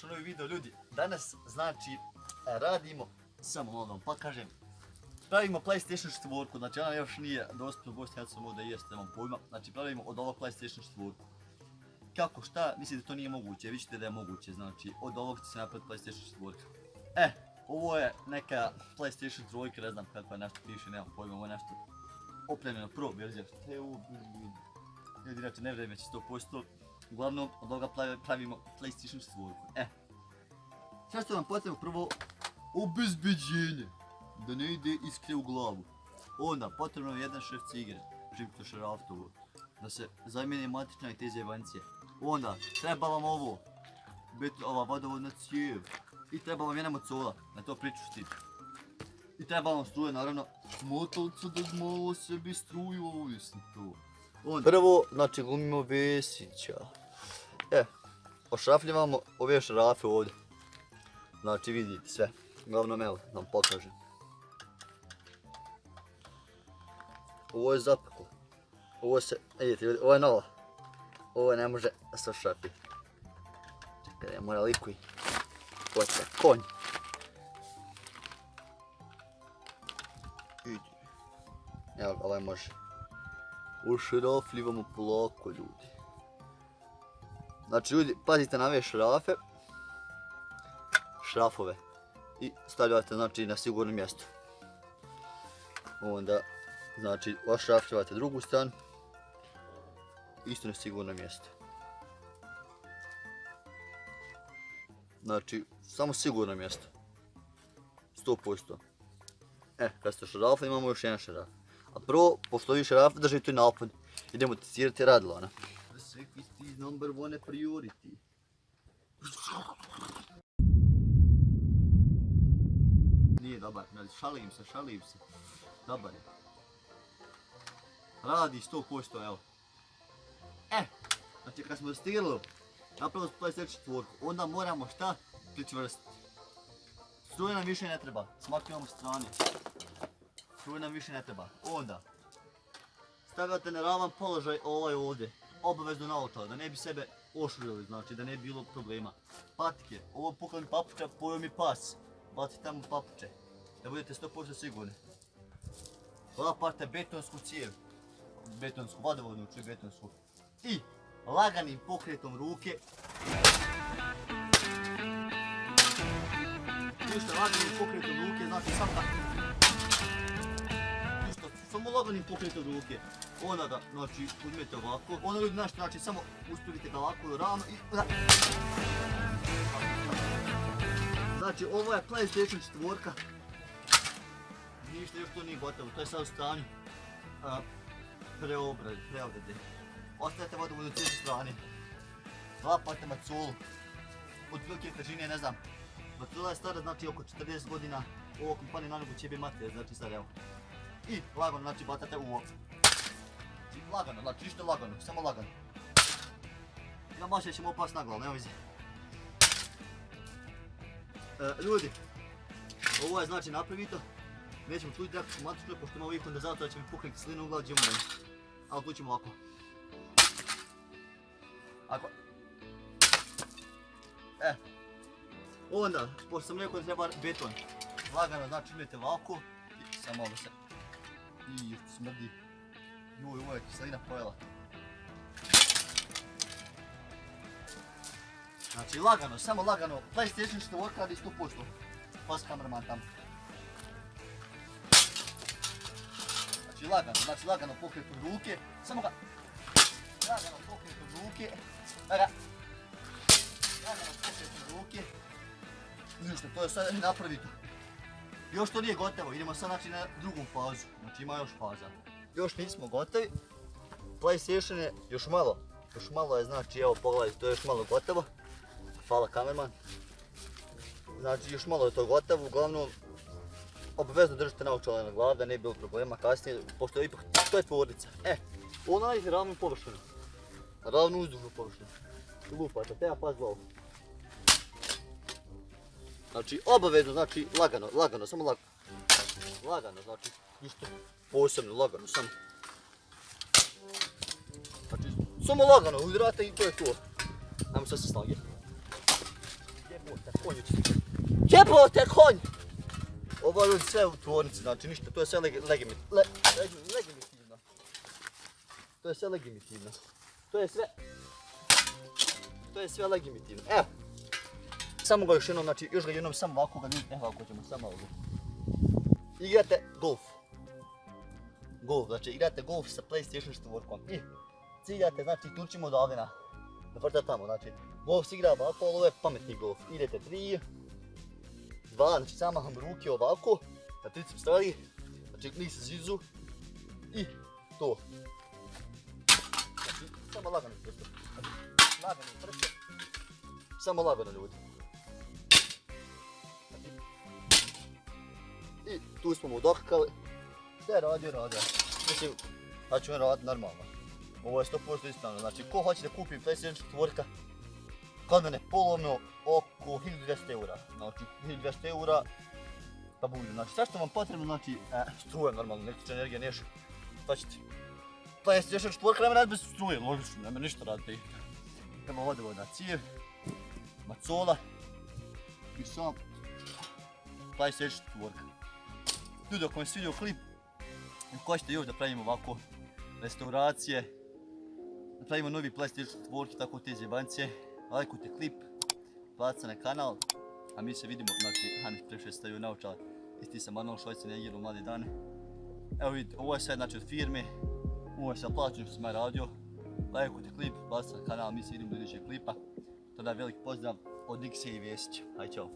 dobrodošli u novi video ljudi. Danas znači radimo, samo malo da vam pokažem, pravimo PlayStation 4, znači ona još nije dostupna u Bosni, ja sam ovdje jeste, nemam pojma. Znači pravimo od ovog PlayStation 4. Kako šta, mislim da to nije moguće, vi ćete da je moguće, znači od ovog će se napraviti PlayStation 4. Ovo je neka PlayStation 3, ne znam kako je nešto piše, nemam pojma, ovo je nešto opremljeno Pro verzija. Ljudi, inače ne vreme će 100%. Uglavnom, od ovoga pravimo PlayStation 4. Šta što nam potrebno? Prvo, obezbeđenje, da ne ide iskre u glavu. Onda, potrebno je jedan šrafc igre, živito šraftovo, da se zamijene matična i te zjebancije. Onda, treba vam ovo, ova vodovodna cijev. I treba vam jedna mocola, na to pričušti. I treba vam struje, naravno, motovca da malo sebi struju, ovisno to. Onda, prvo, znači glumimo Vesića. Ošrafljivamo ove šrafe ovdje. Znači vidite sve. Glavno evo, da vam pokažem. Ovo je zapaklo. Ovo se, vidite ljudi, ovo je nova. Ovo ne može da se ošrafi. Čekaj, mora likuj. Ovo je konj. Vidi. Evo ga, ovaj može. Ušrafljivamo polako ljudi. Znači ljudi, pazite na ove šrafove i stavljate znači na sigurno mjesto. Onda znači ošrafljivate drugu stranu, isto na sigurno mjesto. Znači samo sigurno mjesto, 100%. Kad ste šrafli imamo još jedan šraf. A prvo, pošto ovi šrafe držite napad, idemo testirati radilana. The safety is number one priority. Nije dobar, šalim se. Dobar je. Radi 100%, evo. Znači kad smo dostigli, napravili smo PlayStation 4, onda moramo šta? Pričvrstiti. Struje nam više ne treba, smaknemo strane. Struje nam više ne treba. Onda stavljate na ravan položaj ovaj ovdje. Obavezno naočale, da ne bi sebe ošurili, znači da ne bi bilo problema. Patike, ovo puklen papuča, pojeo mi pas. Bacite tamo papuče, da budete 100% sigurni. Lapate betonsku cijev, betonsku, vodovodnu čuj betonsku. I laganim pokretom ruke. Ništa, laganim pokretom ruke, znači samo da... Samo laganim pokretom ruke. Onda ga, znači, uzmete ovako. Onda ljudi, znači, samo uspirite ga ovako u ranu i... Znači, ovo je PlayStation 4. Ništa, još to nije gotovo, to je sad u stanju preobrade. Ostavite vodovodnu cijev sa strane. Lapate maculu. Od velike težine, ne znam. Macula je stara, znači, oko 40 godina. Ovo kompanije na nogu će biti mater, znači sad evo. I lagano, znači, batate u ovo. Lagano, znači ništa lagano, samo lagano. Ja baš ćemo opast na glavu, nema vize. Ljudi, ovo je znači napravito. Nećemo tu jako šumatično, pošto ima ovih kondenzatora će mi puknuti kiselinu u glavu, ćemo nema. Ali tu ćemo ovako. Ako. Onda, pošto sam rekao da treba beton. Lagano, znači idete ovako. I samo malo se. I još smrdi. Ovo je kiselina pojela. Znači lagano, samo lagano, PlayStation 4 radi 100%. Pas kameraman tamo. Znači lagano pokretom ruke, samo ga... Lagano pokretom ruke, lagano pokretom ruke. Ništa, to je sad napravito. Još to nije gotovo, idemo sad znači na drugom fazu, znači ima još faza. Još nismo gotovi, PlayStation je još malo je znači, evo pogledajte, to je još malo gotovo. Hvala kamerman. Znači još malo je to gotovo, uglavnom obavezno držite naočale na glavi da ne bi bilo problema kasnije, pošto ipak to je tvornica. Ovo nalazi ravnu površinu, ravnu uzdužnu površinu. Lupate, treba pas glavu. Znači obavezno, znači lagano, samo lagano. Lagano, znači ništa posebno, lagano, samo. Znači samo lagano udirate i to je to. Ajmo sad se snage. konjicu. Jebote konj! Ovo ljudi sve u tvornici, znači ništa, to je sve legitimno. To je sve legitimno. To je sve legitimno. Evo. Samo ga još jednom, znači još ga jednom samo ovako ga vidite, evo ako ćemo samo ovdje. Igrate golf. Znači igrate golf sa PlayStation 4. I ciljate, znači tučimo odavde na vrta tamo, znači golf se igra ovako, ali ovo je pametni golf. Idete 3, 2, znači zamaham ruke ovako, na tricep stvari, znači klik se zizu i to. Znači samo lagano prste. Lagano prste. Samo lagano ljudi. I tu smo mu dohkali. Sve radio. Mislim, znači on raditi normalno. Ovo je 100% ispravno. Znači, ko hoće da kupi PlayStation 4, kod mene polovno oko 1200 eura. Znači, 1200 eura da bude. Znači, sve što vam potrebno, znači, struja normalno, električna energija, nešto. Šta ćete? PlayStation 4 nema radi bez struje, logično, nema ništa raditi. Ima vodovodna cijev, macola i sam PlayStation 4. Ljudi, ako vam se vidio klip, ako hoćete još da pravimo ovako restauracije, da pravimo novi PlayStation 4, tako te zjebancije, lajkujte klip, platite na kanal, a mi se vidimo, znači, Hanis previše stavio naočale, isti sam Arnold Schwarzenegger u mlade dane. Evo vidite, ovo je sve znači od firme, ovo je sve plaćeno što sam ja radio, lajkujte klip, platite na kanal, mi se vidimo do idućeg klipa, tada je veliki pozdrav od Nikse i Vesića, aj čao.